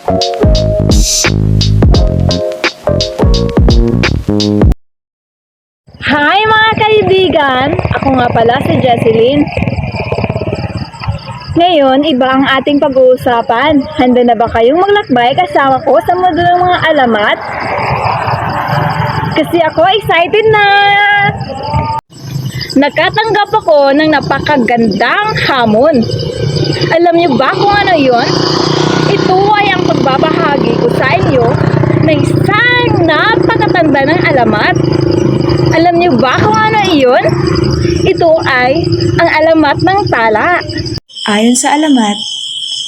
Hi mga kaibigan! Ako nga pala si Jesseline. Ngayon, iba ang ating pag-uusapan. Handa na ba kayong maglakbay kasama ko sa mundo ng mga alamat? Kasi ako excited na! Nakatanggap ako ng napakagandang hamon. Alam niyo ba kung ano yon? Ito ay ang pagbabahagi ko sa inyo ng isang napakatanda ng alamat. Alam niyo ba kung ano iyon? Ito ay ang alamat ng tala. Ayon sa alamat,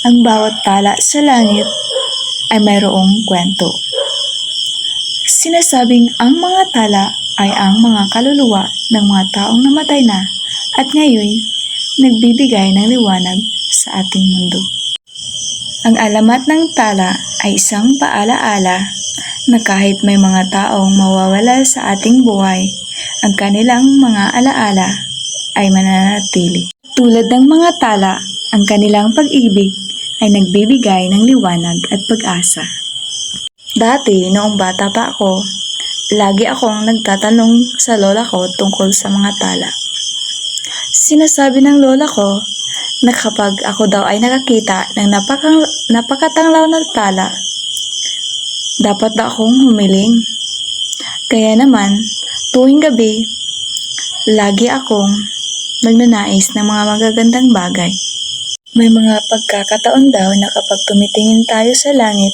ang bawat tala sa langit ay mayroong kwento. Sinasabing ang mga tala ay ang mga kaluluwa ng mga taong namatay na at ngayon nagbibigay ng liwanag sa ating mundo. Ang alamat ng tala ay isang paalaala na kahit may mga taong mawawala sa ating buhay, ang kanilang mga alaala ay mananatili. Tulad ng mga tala, ang kanilang pag-ibig ay nagbibigay ng liwanag at pag-asa. Dati, noong bata pa ako, lagi akong nagtatanong sa lola ko tungkol sa mga tala. Sinasabi ng lola ko na kapag ako daw ay nakakita ng napakatanglaw na tala, dapat daw akong humiling. Kaya naman, tuwing gabi, lagi akong nagnanais ng mga magagandang bagay. May mga pagkakataon daw na kapag tumitingin tayo sa langit,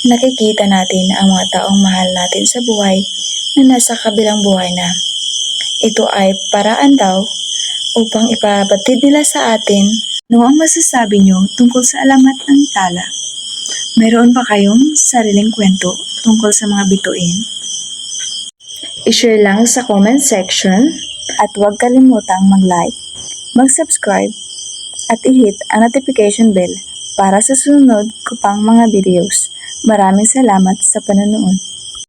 nakikita natin ang mga taong mahal natin sa buhay na nasa kabilang buhay na. Ito ay paraan daw upang ipabatid nila sa atin. Ano ang masasabi nyo tungkol sa alamat ng tala? Mayroon ba kayong sariling kwento tungkol sa mga bituin? I-share lang sa comment section at huwag kalimutang mag-like, mag-subscribe at i-hit ang notification bell para sa susunod ko pang mga videos. Maraming salamat sa panonood.